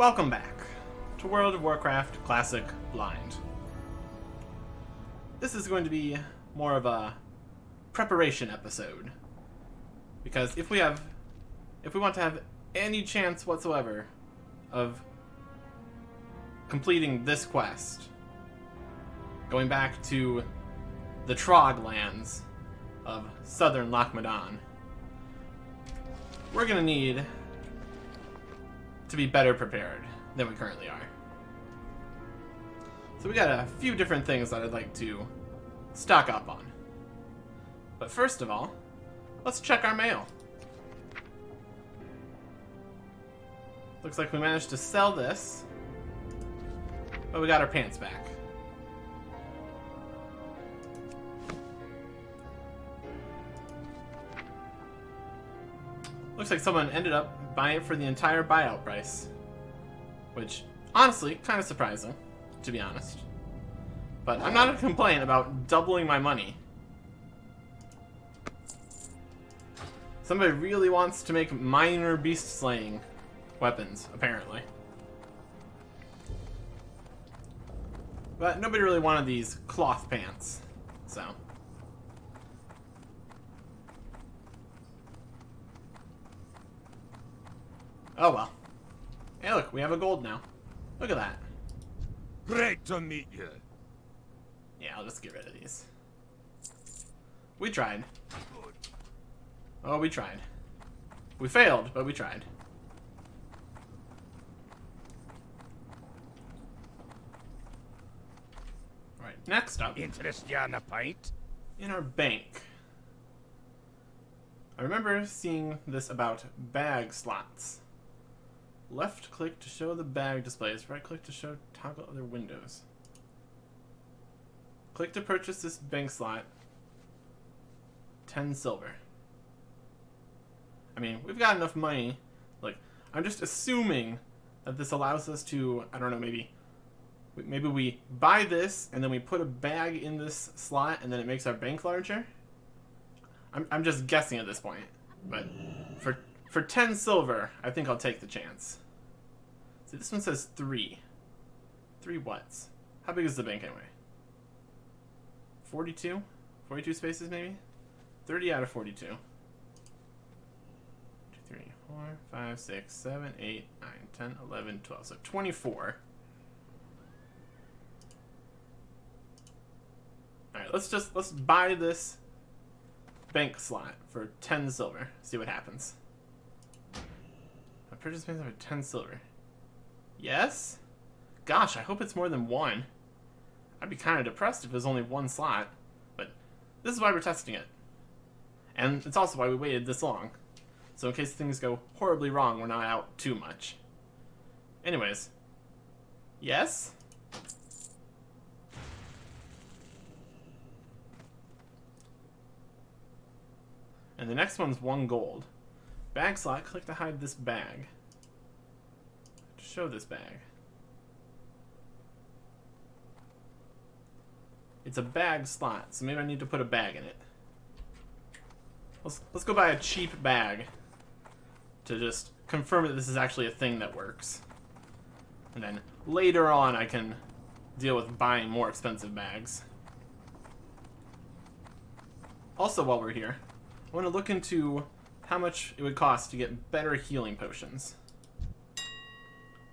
Welcome back to World of Warcraft Classic Blind. This is going to be more of a preparation episode, because if we want to have any chance whatsoever of completing this quest, going back to the Trog lands of southern Lochmadan, we're going to need to be better prepared than we currently are. So we got a few different things that I'd like to stock up on. But first of all, let's check our mail. Looks like we managed to sell this, but we got our pants back. Looks like someone ended up buying it for the entire buyout price, which, honestly, kind of surprising, to be honest. But I'm not going to complain about doubling my money. Somebody really wants to make minor beast slaying weapons, apparently. But nobody really wanted these cloth pants, so... oh well. Hey look, we have a gold now. Look at that. Great to meet you. Yeah, I'll just get rid of these. We tried. Oh, we tried. We failed, but we tried. Alright, next up. Interest you on a pint? In our bank. I remember seeing this about bag slots. Left click to show the bag displays. Right click to show toggle other windows. Click to purchase this bank slot. 10 silver. I mean, we've got enough money. Like, I'm just assuming that this allows us to, I don't know, maybe we buy this and then we put a bag in this slot and then it makes our bank larger. I'm just guessing at this point, but for 10 silver, I think I'll take the chance. See, this one says 3. 3 whats? How big is the bank anyway? 42? 42 spaces maybe? 30 out of 42. 2, 3, 4, 5, 6, 7, 8, 9, 10, 11, 12. So 24. Alright, let's buy this bank slot for 10 silver. See what happens. My purchase pays over 10 silver. Yes? Gosh, I hope it's more than one. I'd be kind of depressed if it was only one slot. But this is why we're testing it. And it's also why we waited this long. So in case things go horribly wrong, we're not out too much. Anyways. Yes? And the next one's 1 gold. Bag slot, click to hide this bag. To show this bag. It's a bag slot, so maybe I need to put a bag in it. Let's go buy a cheap bag to just confirm that this is actually a thing that works. And then later on I can deal with buying more expensive bags. Also, while we're here, I want to look into how much it would cost to get better healing potions.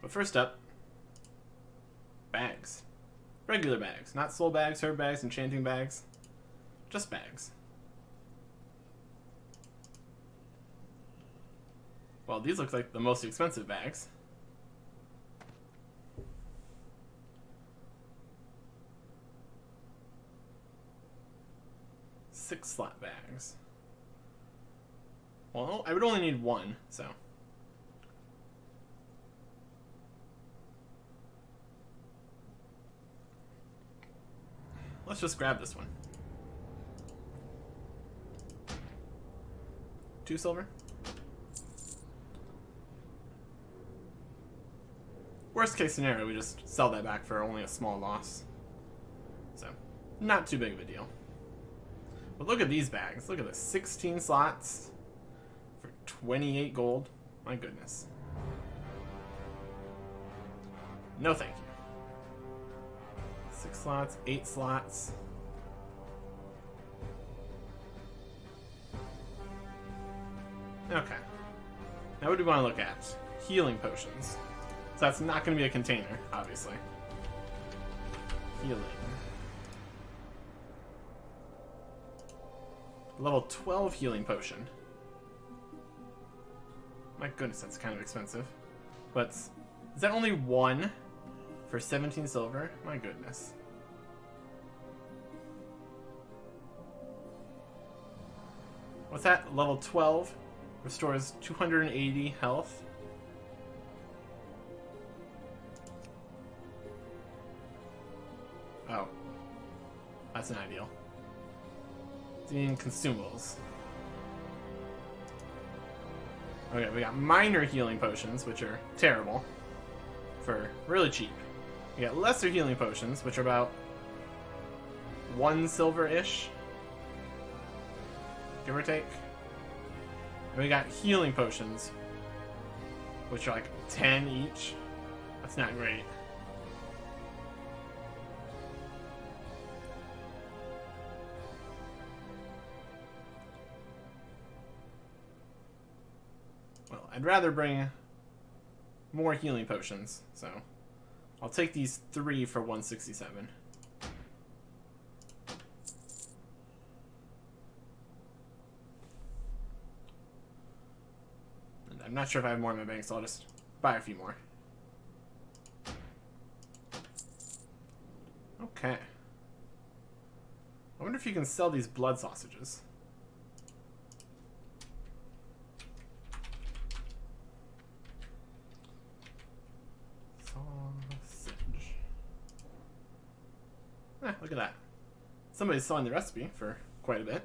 But first up, bags. Regular bags, not soul bags, herb bags, enchanting bags. Just bags. Well, these look like the most expensive bags. Six slot bags. Well, I would only need 1, so. Let's just grab this one. 2 silver. Worst case scenario, we just sell that back for only a small loss. So, not too big of a deal. But look at these bags. Look at this. 16 slots for 28 gold. My goodness. No thank you. 6 slots, 8 slots. Okay. Now what do we want to look at? Healing potions. So that's not going to be a container, obviously. Healing. Level 12 healing potion. My goodness, that's kind of expensive. But is that only one for 17 silver? My goodness. What's that? Level 12 restores 280 health. Oh. That's not ideal. In consumables. Okay, we got minor healing potions, which are terrible for really cheap. We got lesser healing potions, which are about 1 silver-ish, give or take. And we got healing potions, which are like 10 each. That's not great. Well, I'd rather bring more healing potions, so I'll take these 3 for 167. And I'm not sure if I have more in my bank, so I'll just buy a few more. Okay. I wonder if you can sell these blood sausages. Look at that. Somebody's selling the recipe for quite a bit.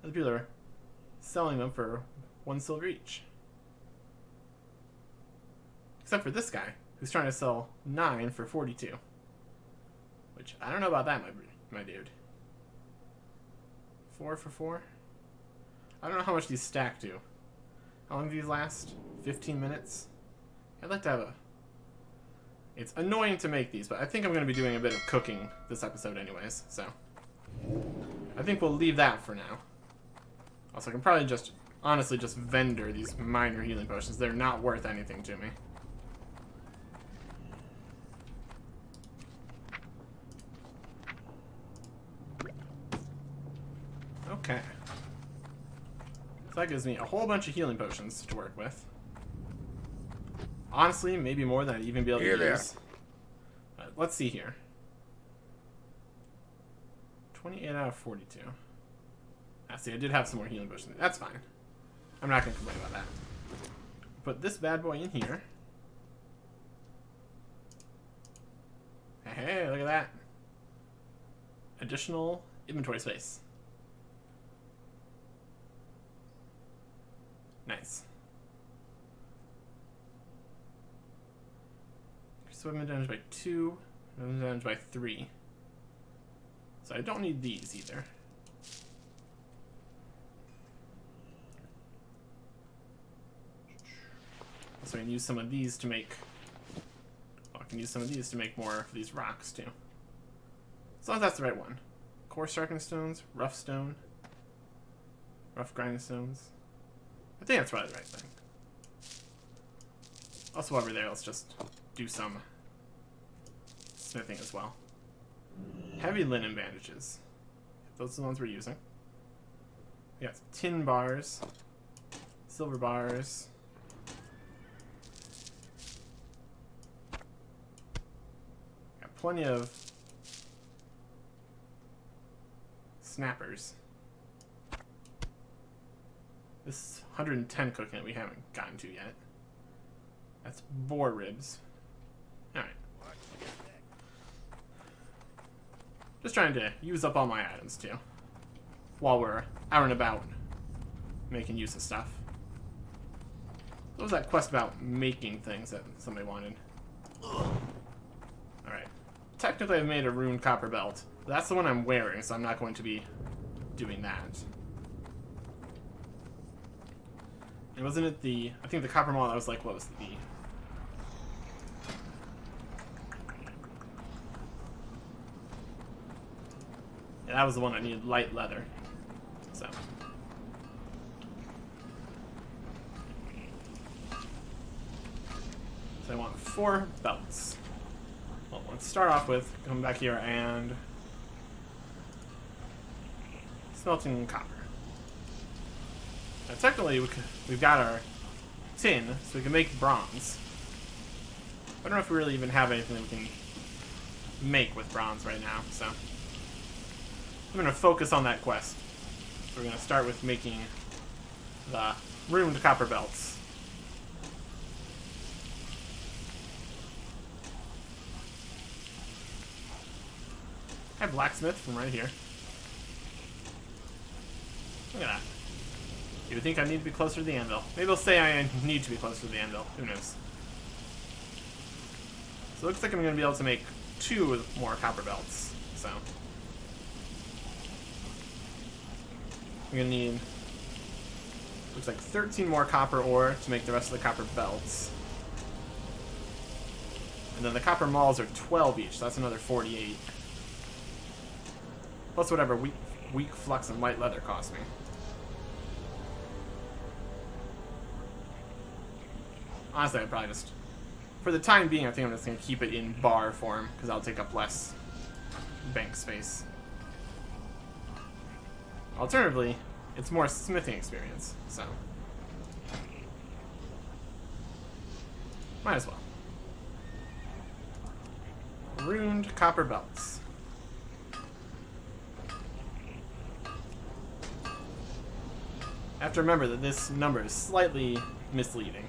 Other people are selling them for 1 silver each. Except for this guy, who's trying to sell 9 for 42. Which, I don't know about that, my dude. 4 for 4? I don't know how much these stack to. How long do these last? 15 minutes? I'd like to have a... It's annoying to make these, but I think I'm going to be doing a bit of cooking this episode anyways, so... I think we'll leave that for now. Also, I can probably just, honestly, just vendor these minor healing potions. They're not worth anything to me. Okay. So that gives me a whole bunch of healing potions to work with. Honestly, maybe more than I'd even be able to use. Let's see here. 28 out of 42. See, I did have some more healing potions. That's fine. I'm not going to complain about that. Put this bad boy in here. Hey, look at that. Additional inventory space. Nice. So weapon damage by 2, weapon damage by 3. So I don't need these either. So I can use some of these to make... Oh, I can use some of these to make more of these rocks too. As long as that's the right one. Coarse sharpening stones, rough stone, rough grinding stones. I think that's probably the right thing. Also, while we're there, let's just do some smithing as well. Heavy linen bandages. Those are the ones we're using. We got tin bars, silver bars. Got plenty of snappers. This 110 cooking that we haven't gotten to yet. That's boar ribs. Alright. Just trying to use up all my items too. While we're out and about making use of stuff. What was that quest about making things that somebody wanted? Alright. Technically I've made a rune copper belt. That's the one I'm wearing, so I'm not going to be doing that. And wasn't it the... I think the copper maul, that was like, what was the... that was the one that needed light leather. So I want 4 belts. Well, let's start off with coming back here and smelting copper. Now, technically, we've got our tin, so we can make bronze. I don't know if we really even have anything that we can make with bronze right now, so I'm going to focus on that quest. We're going to start with making the ruined copper belts. I have blacksmith from right here. Look at that. You would think I need to be closer to the anvil. Maybe they'll say I need to be closer to the anvil. Who knows? So it looks like I'm going to be able to make 2 more copper belts. So I'm going to need, looks like 13 more copper ore to make the rest of the copper belts. And then the copper mauls are 12 each, so that's another 48. Plus whatever weak flux and white leather cost me. Honestly, I'd probably just, for the time being, I think I'm just going to keep it in bar form, because that'll take up less bank space. Alternatively, it's more smithing experience, so might as well. Ruined copper belts. I have to remember that this number is slightly misleading,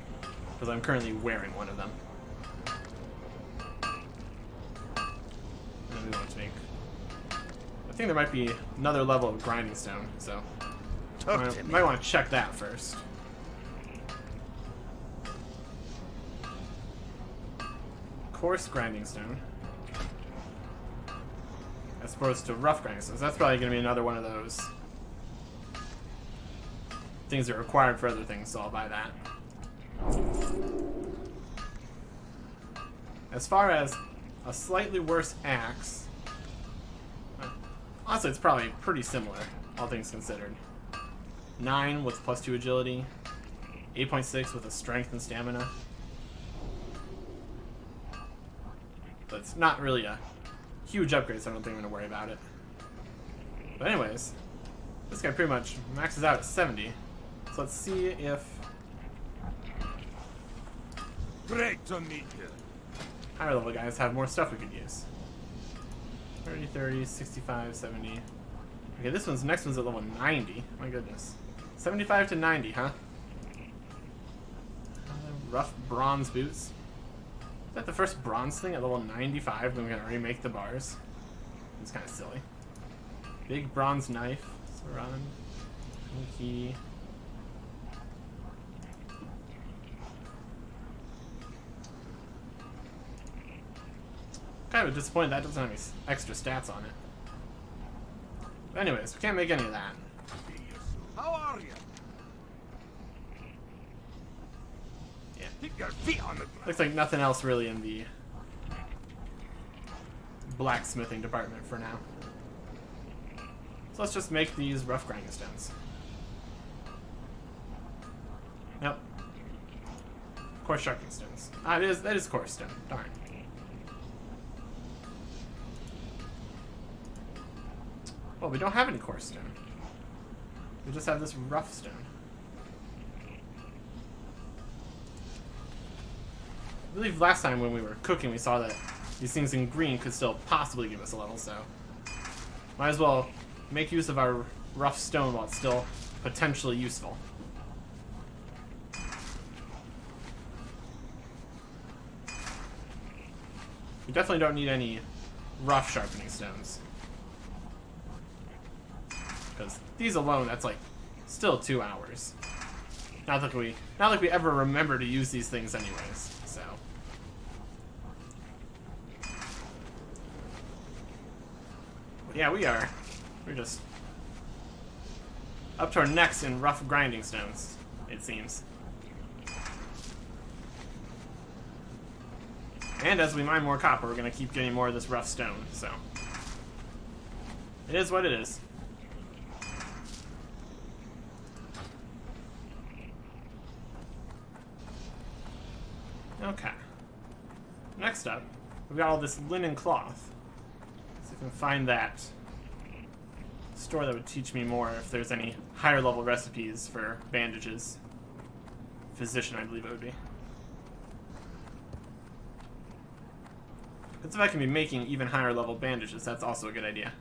because I'm currently wearing one of them. And we want to make, I think there might be another level of grinding stone, so I might want to check that first. Coarse grinding stone, as opposed to rough grinding stones. That's probably going to be another one of those things that are required for other things, so I'll buy that. As far as a slightly worse axe, honestly, it's probably pretty similar, all things considered. 9 with +2 agility, 8.6 with a strength and stamina. But it's not really a huge upgrade, so I don't think I'm going to worry about it. But anyways, this guy pretty much maxes out at 70. So let's see if Great to meet you. higher level guys have more stuff we could use. 30, 30, 65, 70. Okay, this next one's at level 90. My goodness. 75 to 90, huh? Rough bronze boots. Is that the first bronze thing at level 95 when we can already make the bars? It's kind of silly. Big bronze knife. Run. Key. Kind of disappointed that doesn't have any extra stats on it. But anyways, we can't make any of that. How are you? Yeah. Keep your feet on the ground. Looks like nothing else really in the blacksmithing department for now. So let's just make these rough grinding stones. Nope. Coarse sharpening stones. Ah, that is coarse stone. Darn. Well, we don't have any coarse stone. We just have this rough stone. I believe last time when we were cooking we saw that these things in green could still possibly give us a level, so might as well make use of our rough stone while it's still potentially useful. We definitely don't need any rough sharpening stones, because these alone, that's like still 2 hours. Not like we ever remember to use these things anyways. So yeah, we're just up to our necks in rough grinding stones, it seems. And as we mine more copper, we're gonna keep getting more of this rough stone. So It is what it is. Okay. Next up, we've got all this linen cloth. So I can find that store that would teach me more if there's any higher level recipes for bandages. Physician, I believe it would be. Because if I can be making even higher level bandages, that's also a good idea.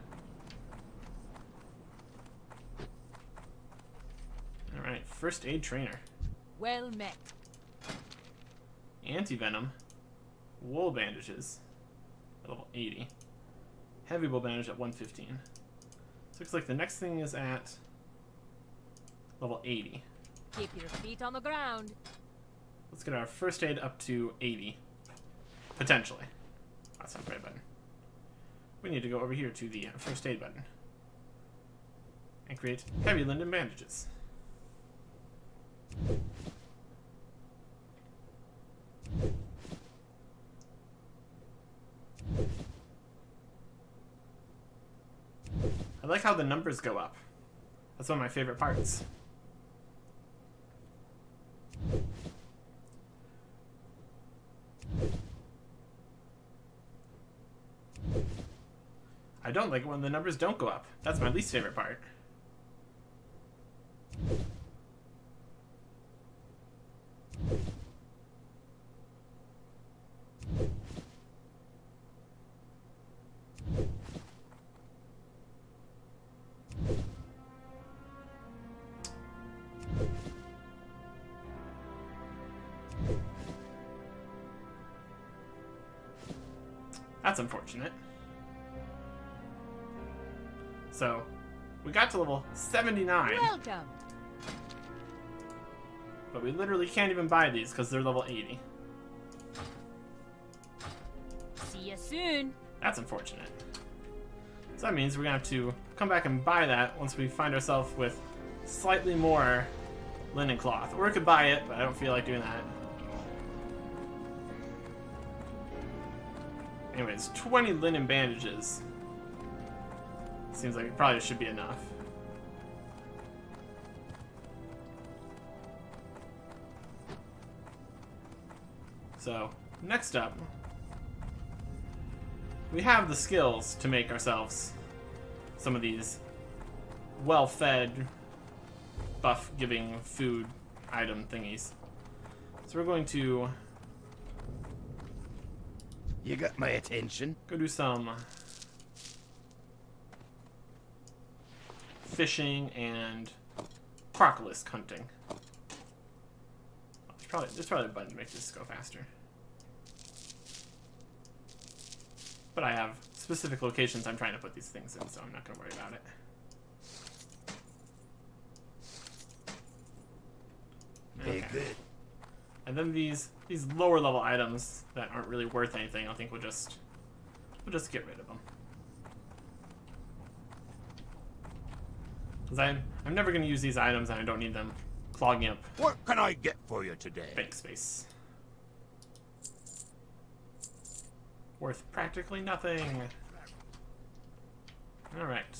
Alright, first aid trainer. Well met. Anti-venom. Wool bandages. At level 80. Heavy wool bandage at 115. So looks like the next thing is at level 80. Keep your feet on the ground. Let's get our first aid up to 80. Potentially. That's not the right button. We need to go over here to the first aid button. And create heavy linen bandages. I like how the numbers go up. That's one of my favorite parts. I don't like it when the numbers don't go up. That's my least favorite part. That's unfortunate. So, we got to level 79, Welcome. but we literally can't even buy these because they're level 80. See you soon. That's unfortunate. So that means we're gonna have to come back and buy that once we find ourselves with slightly more linen cloth. Or we could buy it, but I don't feel like doing that. Anyways, 20 linen bandages. Seems like it probably should be enough. So, next up, we have the skills to make ourselves some of these well-fed, buff-giving food item thingies. So we're going to You got my attention. go do some fishing and crocolisk hunting. There's probably a button to make this go faster. But I have specific locations I'm trying to put these things in, so I'm not going to worry about it. Very good. And then these lower level items that aren't really worth anything, I think we'll just get rid of them. Because I'm never going to use these items and I don't need them clogging up What can I get for you today? bank space. Worth practically nothing. Alright.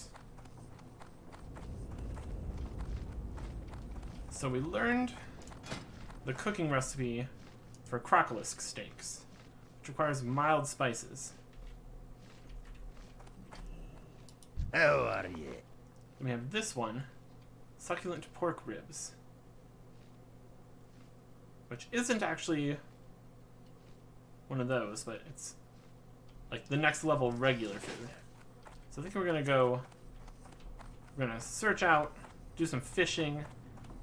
So we learned the cooking recipe for crocolisk steaks, which requires mild spices. How are you? And we have this one, succulent pork ribs, which isn't actually one of those, but it's like the next level regular food. So I think we're gonna search out, do some fishing,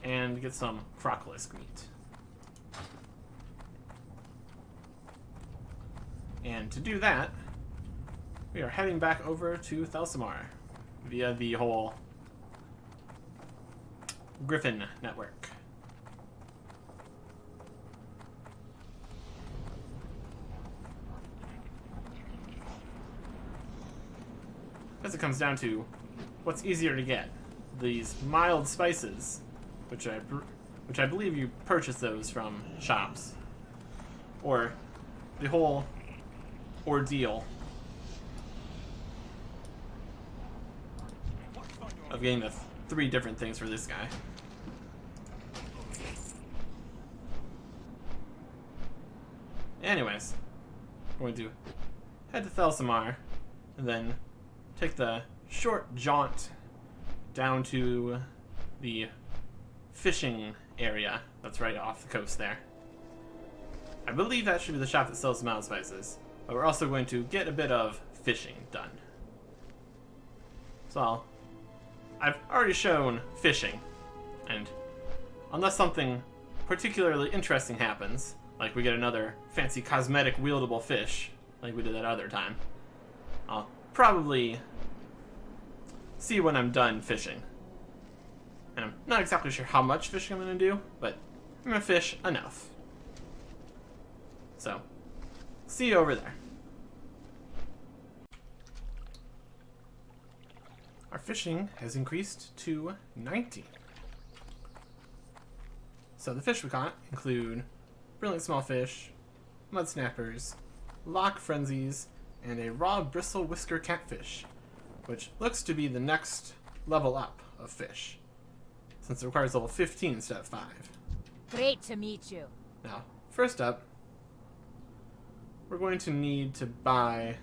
and get some crocolisk meat. And to do that, we are heading back over to Thelsamar via the whole Griffin network. As it comes down to what's easier to get, these mild spices, which I believe you purchase those from shops, or the whole ordeal getting the 3 different things for this guy. Anyways, we're going to head to Thelsamar and then take the short jaunt down to the fishing area that's right off the coast there. I believe that should be the shop that sells mild spices, but we're also going to get a bit of fishing done. So I've already shown fishing, and unless something particularly interesting happens, like we get another fancy cosmetic wieldable fish, like we did that other time, I'll probably see when I'm done fishing. And I'm not exactly sure how much fishing I'm going to do, but I'm going to fish enough. So, see you over there. Our fishing has increased to 90. So the fish we caught include brilliant small fish, mud snappers, lock frenzies, and a raw bristle whisker catfish, which looks to be the next level up of fish, since it requires level 15 instead of 5. Great to meet you. Now, first up, we're going to need to buy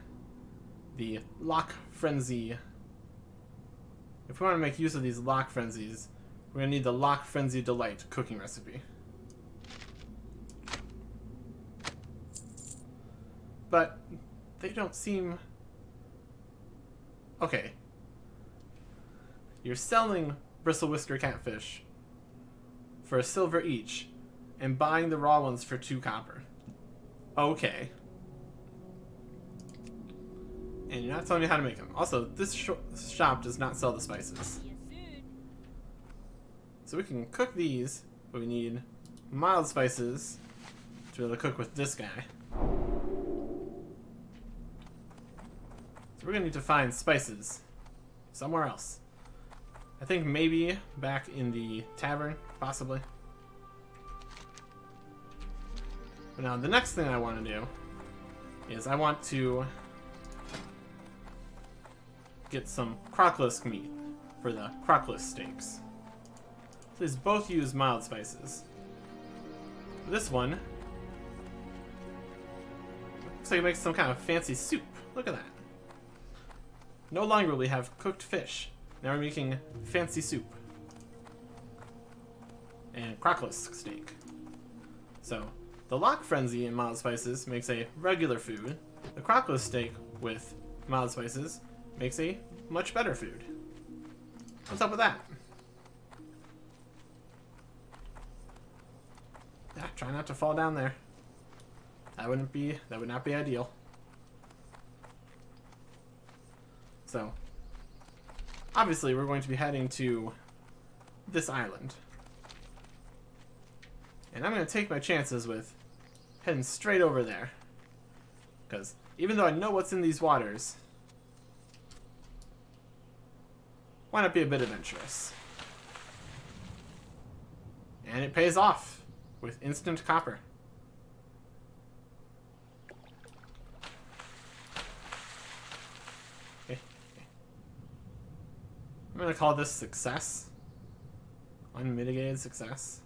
the lock frenzy. If we want to make use of these lock frenzies, we're going to need the lock frenzy delight cooking recipe. But they don't seem... Okay. You're selling bristle whisker catfish for a silver each and buying the raw ones for 2 copper. Okay. And you're not telling me how to make them. Also, this shop does not sell the spices. See you soon. So we can cook these, but we need mild spices to be able to cook with this guy. So we're going to need to find spices somewhere else. I think maybe back in the tavern, possibly. But now the next thing I want to do is I want to get some crocolisk meat for the crocolisk steaks. So these both use mild spices. This one looks like it makes some kind of fancy soup. Look at that. No longer will we have cooked fish. Now we're making fancy soup. And crocolisk steak. So, the lock frenzy in mild spices makes a regular food. The crocolisk steak with mild spices makes a much better food. What's up with that? Yeah, try not to fall down there. That would not be ideal. So, obviously we're going to be heading to this island. And I'm going to take my chances with heading straight over there. Because even though I know what's in these waters, why not be a bit adventurous? And it pays off with instant copper. I'm going to call this success. Unmitigated success.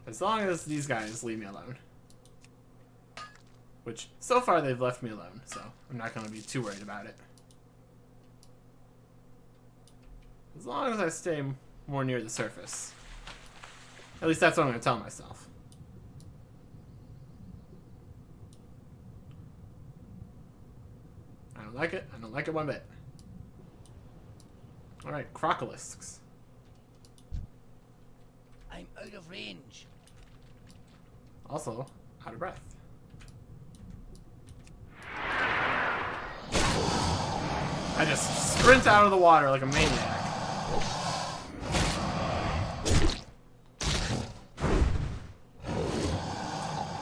As long as these guys leave me alone. Which, so far they've left me alone, so I'm not going to be too worried about it. As long as I stay more near the surface. At least that's what I'm going to tell myself. I don't like it. I don't like it one bit. Alright, crocolisks. I'm out of range. Also, out of breath. I just sprint out of the water like a maniac.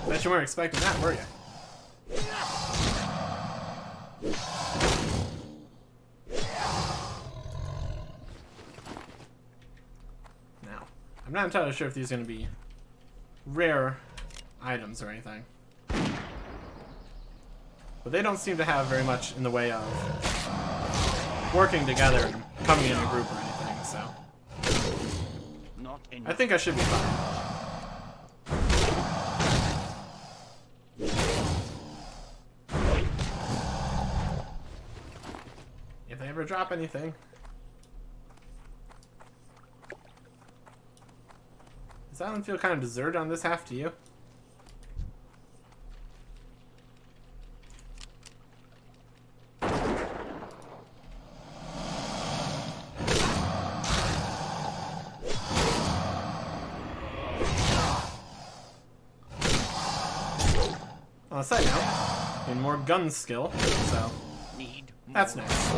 Bet you weren't expecting that, were you? Now, I'm not entirely sure if these are going to be rare items or anything. But they don't seem to have very much in the way of working together and coming in a group or anything, so Not in I think I should be fine. If they ever drop anything. Does that one feel kind of deserted on this half to you? On a side note, and more gun skill, so need that's nice.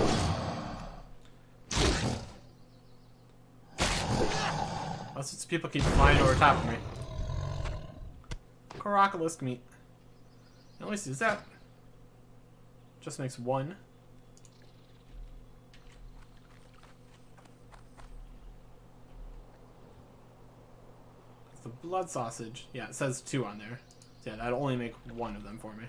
Unless it's people keep flying over top of me. Caracolisk meat. At least is that just makes one. It's the blood sausage. Yeah, it says 2 on there. So yeah, that'll only make 1 of them for me.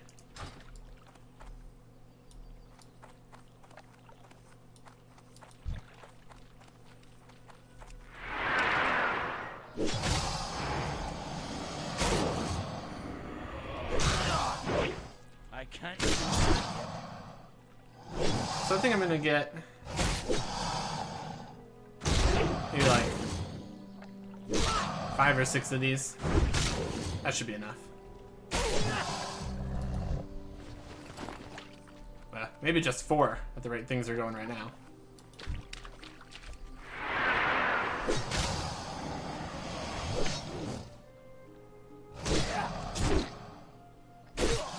I can't. So I think I'm gonna get maybe like 5 or 6 of these. That should be enough. Maybe just 4 at the rate things are going right now.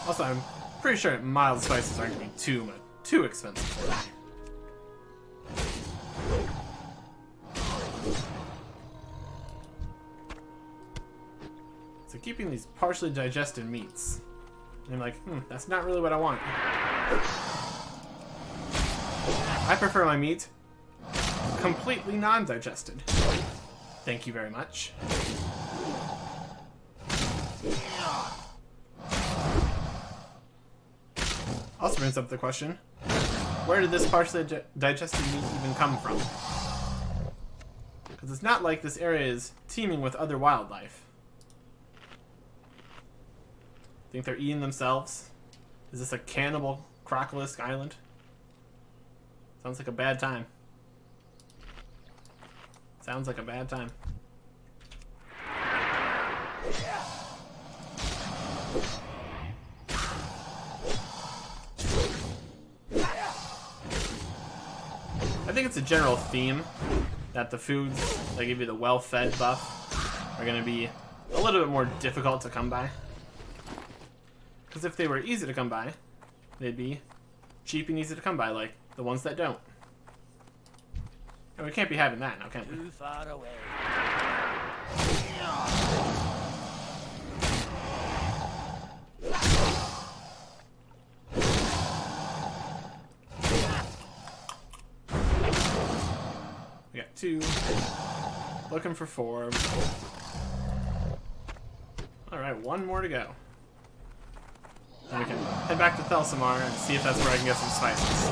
Also, I'm pretty sure mild spices aren't going to be too expensive for me. So keeping these partially digested meats. And I'm like, that's not really what I want. I prefer my meat completely non-digested. Thank you very much. Also brings up the question, where did this partially digested meat even come from? Because it's not like this area is teeming with other wildlife. Think they're eating themselves? Is this a cannibal Crocolisk island? Sounds like a bad time. Sounds like a bad time. I think it's a general theme that the foods that give you the well-fed buff are going to be a little bit more difficult to come by. Because if they were easy to come by, they'd be cheap and easy to come by, like the ones that don't. And we can't be having that now, can we? Too far away. We got 2. Looking for 4. Alright, 1 more to go. And we can head back to Thelsamar and see if that's where I can get some spices.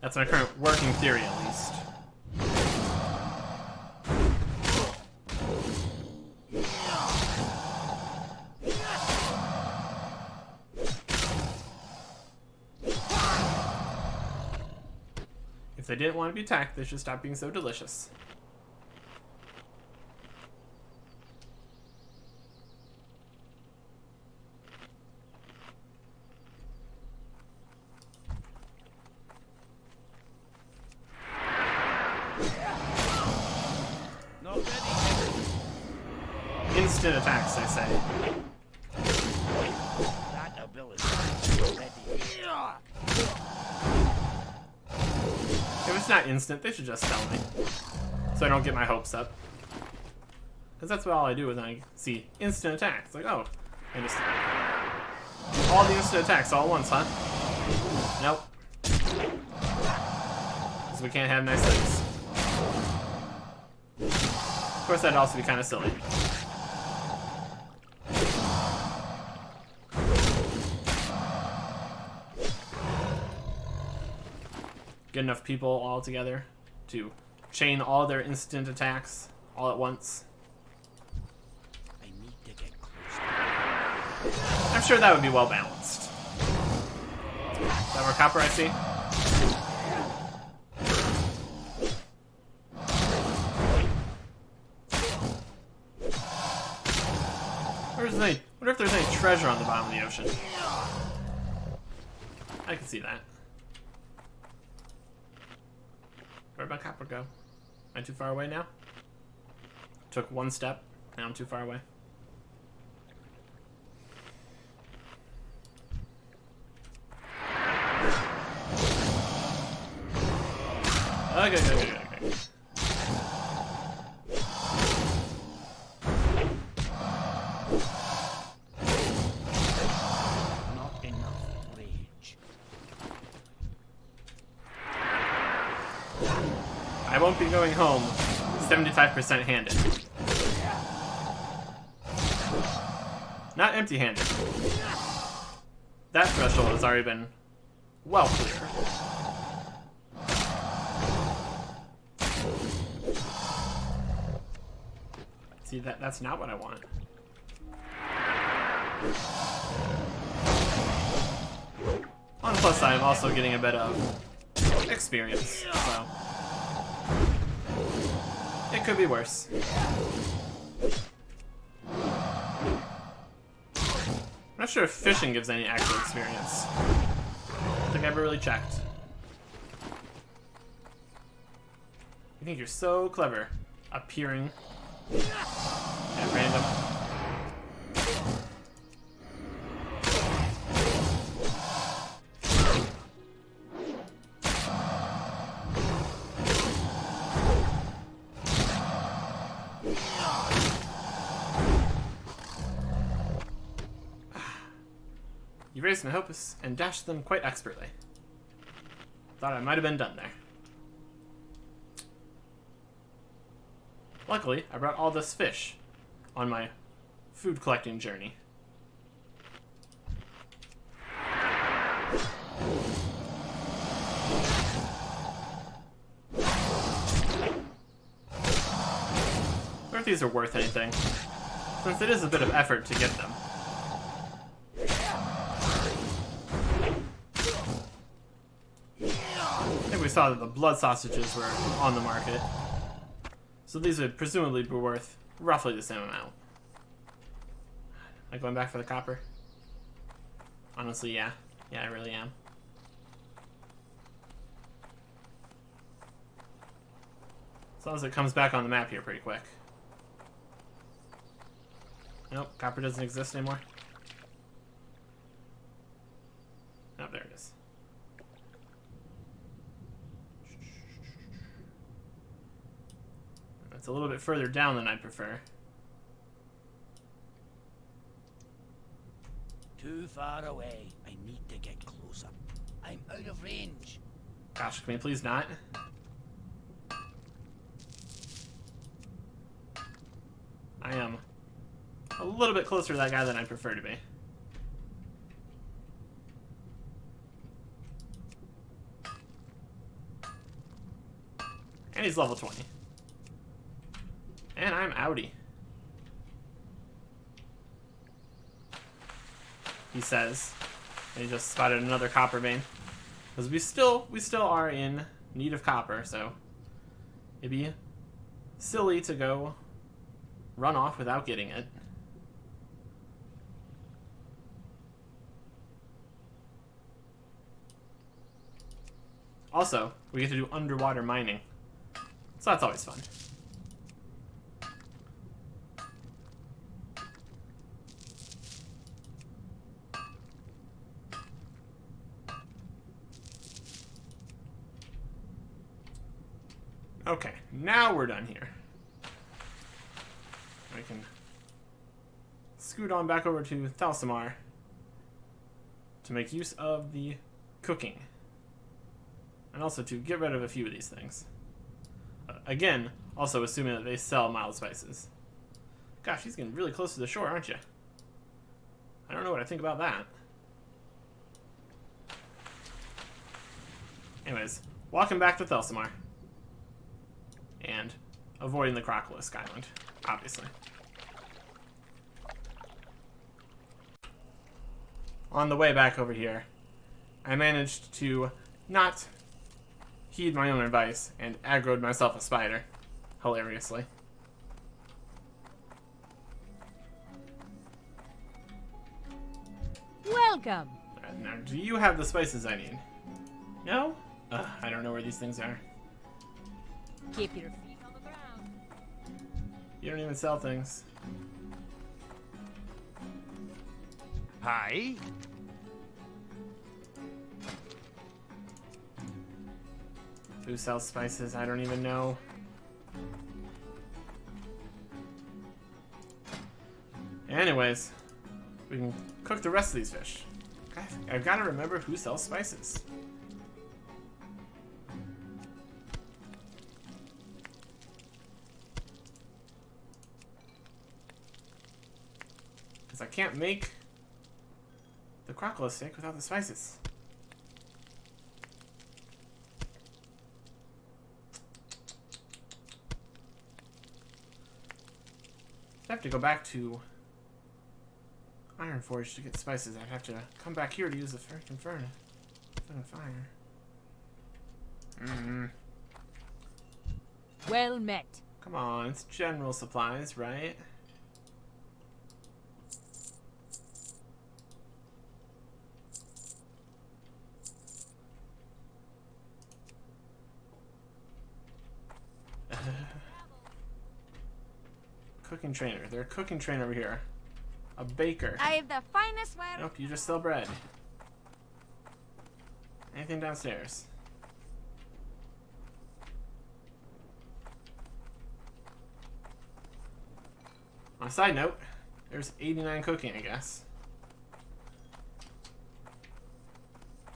That's my current working theory, at least. If they didn't want to be attacked, they should stop being so delicious. Not ready. Instant attacks, they say. That ability. Ready. If it's not instant, they should just tell me. So I don't get my hopes up. Because that's what all I do when I see instant attacks. It's like, oh, I just... all the instant attacks all at once, huh? Nope. Because we can't have nice things. Of course, that'd also be kind of silly. get enough people all together to chain all their instant attacks all at once. I need to get closer. I'm sure that would be well balanced. Is that more copper I see? Wonder if there's any treasure on the bottom of the ocean. I can see that. Where'd my copper go? Am I too far away now? Took one step. Now I'm too far away. Okay. Not enough rage. I won't be going home 75% handed. Not empty-handed. That threshold has already been well clear. See, that's not what I want. On the plus side, I'm also getting a bit of experience, so it could be worse. I'm not sure if fishing gives any actual experience. I don't think I ever really checked. You think you're so clever, appearing at random. You raised my hopes and dashed them quite expertly. Thought I might have been done there. Luckily, I brought all this fish on my food collecting journey. Wonder if these are worth anything, since it is a bit of effort to get them. I think we saw that the blood sausages were on the market. So these would presumably be worth roughly the same amount. Am I going back for the copper? Honestly, yeah. Yeah, I really am. As long as it comes back on the map here pretty quick. Nope, copper doesn't exist anymore. Oh, there it is. It's a little bit further down than I'd prefer. Too far away. I need to get closer. I'm out of range. Gosh, can we please not? I am a little bit closer to that guy than I'd prefer to be. And he's level 20. And I'm outie. He says. And he just spotted another copper vein. Because we still are in need of copper, so it'd be silly to go run off without getting it. Also, we get to do underwater mining. So that's always fun. Okay, now we're done here. I can scoot on back over to Thalsamar to make use of the cooking. And also to get rid of a few of these things. Again, also assuming that they sell mild spices. Gosh, he's getting really close to the shore, aren't you? I don't know what I think about that. Anyways, walking back to Thelsamar. And avoiding the Crocolisk Island, obviously. On the way back over here, I managed to not heed my own advice and aggroed myself a spider, hilariously. Welcome. Now, do you have the spices I need? No? I don't know where these things are. Keep your feet on the ground. You don't even sell things. Hi. Who sells spices? I don't even know. Anyways, we can cook the rest of these fish. I've got to remember who sells spices. Because I can't make the crocodile steak without the spices. I have to go back to Ironforge to get spices. I'd have to come back here to use the freaking furnace. Fire. Well met. Come on, it's general supplies, right? Cooking trainer. They're a cooking trainer over here. A baker. I have the finest ware. Nope, you just sell bread. Anything downstairs? On a side note, there's 89 cooking, I guess.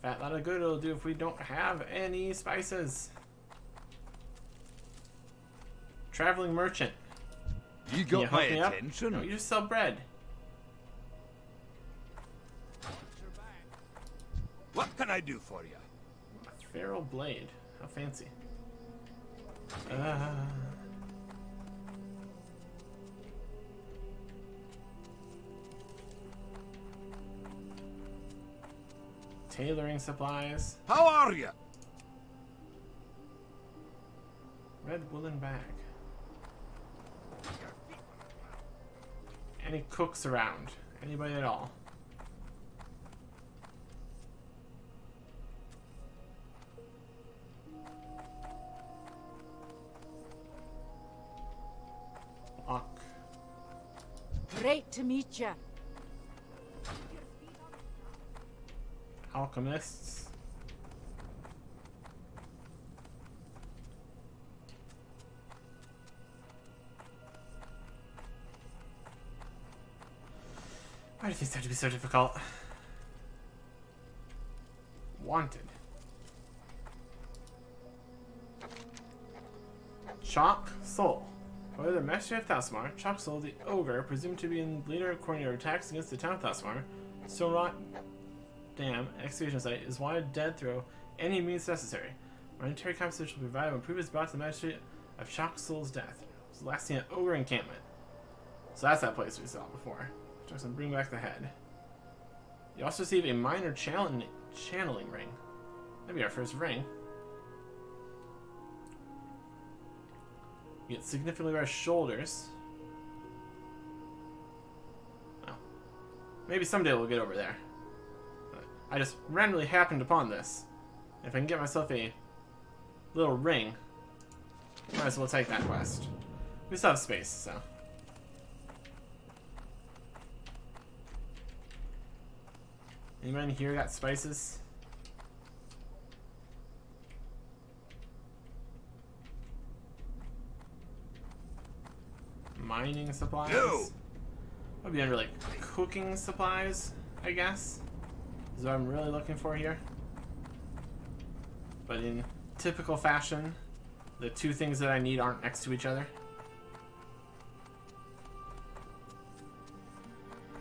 Fat lot of good it'll do if we don't have any spices. Traveling merchant. You Can got my hook me up? attention. No, you just sell bread. What can I do for you? A feral blade. How fancy. Tailoring supplies. How are you? Red woolen bag. Any cooks around? Anybody at all? Lock. Great to meet you. Alchemists. Why do things have to be so difficult? Wanted. Chalk Soul. By the Master of Thalsmar, Chalk Soul, the ogre, presumed to be in leader according to attacks against the town of Thalsmar, Stone Rot Dam, excavation site, is wanted dead through any means necessary. Monetary compensation will be provided when proof is brought to the Magistrate of Chalk Soul's death. It's the last seen at Ogre Encampment. So that's that place we saw before. Just bring back the head. You also receive a minor channeling ring. That'd be our first ring. You get significantly better shoulders. Well, maybe someday we'll get over there. But I just randomly happened upon this. If I can get myself a little ring, might as well take that quest. We still have space, so. Anyone here got spices? Mining supplies? No. Would be under like cooking supplies, I guess. Is what I'm really looking for here. But in typical fashion, the two things that I need aren't next to each other.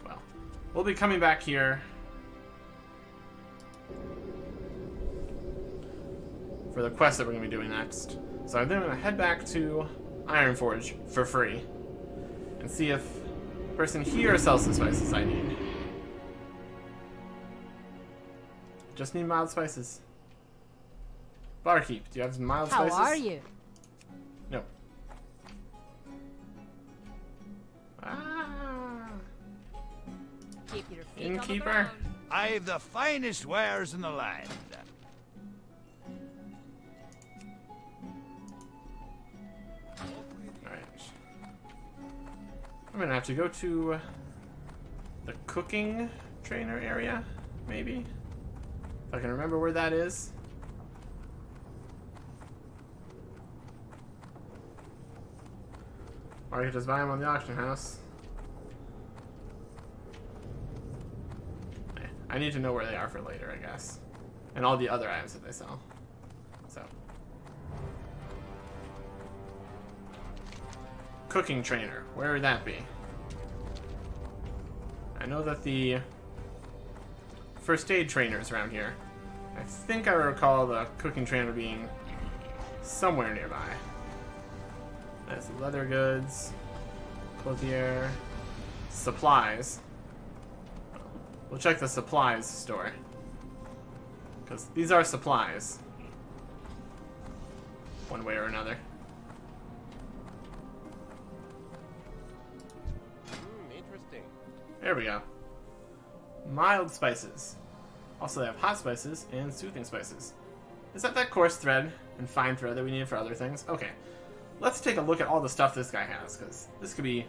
Well, we'll be coming back here for the quest that we're going to be doing next. So I'm then going to head back to Ironforge for free and see if the person here sells the spices I need. Just need mild spices. Barkeep, do you have some mild spices? How are you? No. Ah. Keep your feet Innkeeper? on the ground. I've the finest wares in the land. Alright. I'm gonna have to go to the cooking trainer area, maybe? If I can remember where that is. Or I could just buy them on the auction house. I need to know where they are for later, I guess. And all the other items that they sell. So. Cooking trainer. Where would that be? I know that the first aid trainer is around here. I think I recall the cooking trainer being somewhere nearby. That's leather goods, clothier, supplies. We'll check the supplies store. Because these are supplies. One way or another. Interesting. There we go. Mild spices. Also, they have hot spices and soothing spices. Is that coarse thread and fine thread that we need for other things? Okay. Let's take a look at all the stuff this guy has, because this could be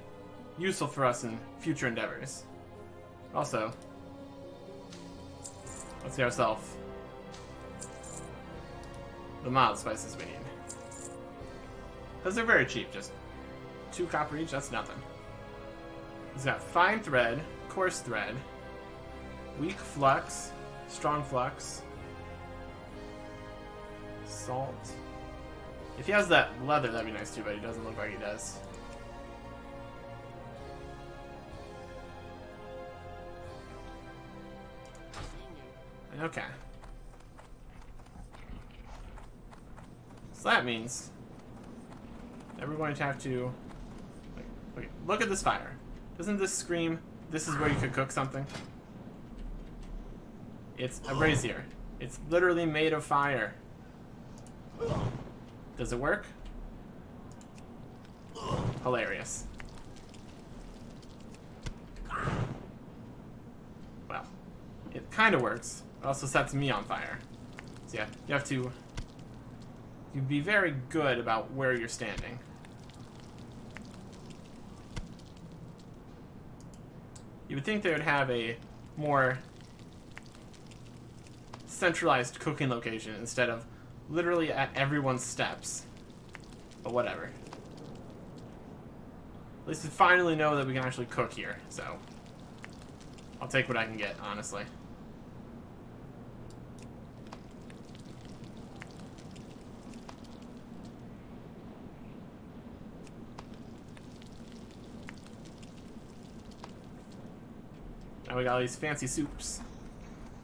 useful for us in future endeavors. Also, let's get ourselves the mild spices we need. Because they're very cheap, just 2 copper each, that's nothing. He's got fine thread, coarse thread, weak flux, strong flux, salt. If he has that leather, that'd be nice too, but he doesn't look like he does. Okay. So that means that we're going to have to... Wait, look at this fire. Doesn't this scream, this is where you could cook something? It's a brazier. It's literally made of fire. Does it work? Hilarious. Well, it kind of works. It also sets me on fire. So yeah, you have to be very good about where you're standing. You would think they would have a more centralized cooking location instead of literally at everyone's steps. But whatever. At least we finally know that we can actually cook here, so I'll take what I can get, honestly. Now we got all these fancy soups.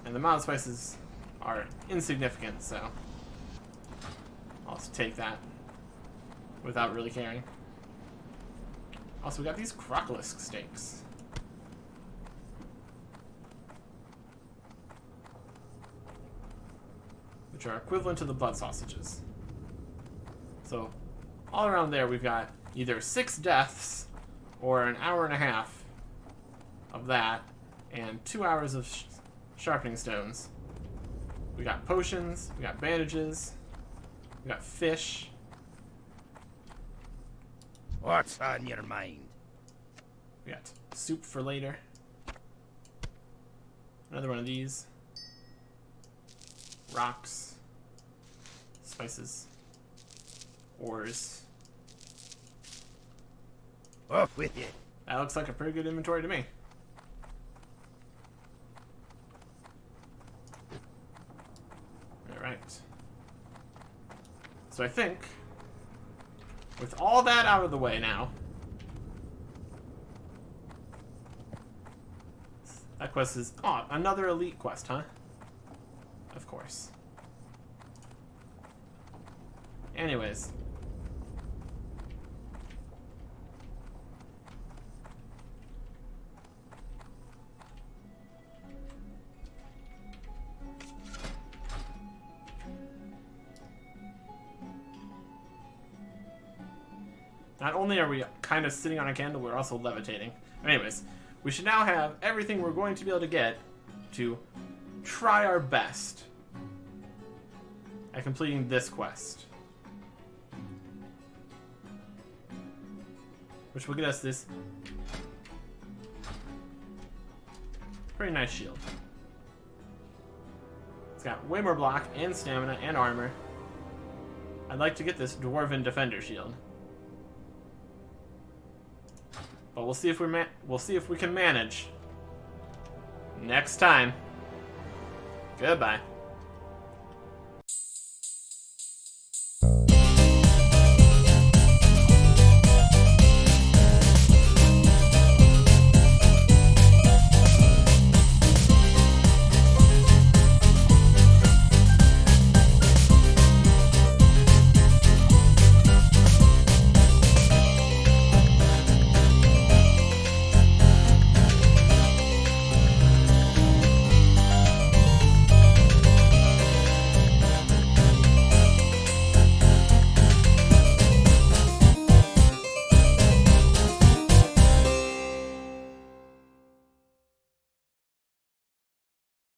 And the mild spices are insignificant, so I'll just take that without really caring. Also, we got these crocolisk steaks. Which are equivalent to the blood sausages. So, all around there we've got either 6 deaths or an hour and a half of that and 2 hours of sharpening stones. We got potions, we got bandages, we got fish. What's on your mind? We got soup for later. Another one of these. Rocks. Spices. Ores. Off with you. That looks like a pretty good inventory to me. Alright. So I think, with all that out of the way now, that quest is... Oh, another elite quest, huh? Of course. Anyways. Not only are we kind of sitting on a candle, we're also levitating. Anyways, we should now have everything we're going to be able to get to try our best at completing this quest. Which will get us this pretty nice shield. It's got way more block and stamina and armor. I'd like to get this Dwarven Defender shield. But we'll see if we can manage next time. Goodbye.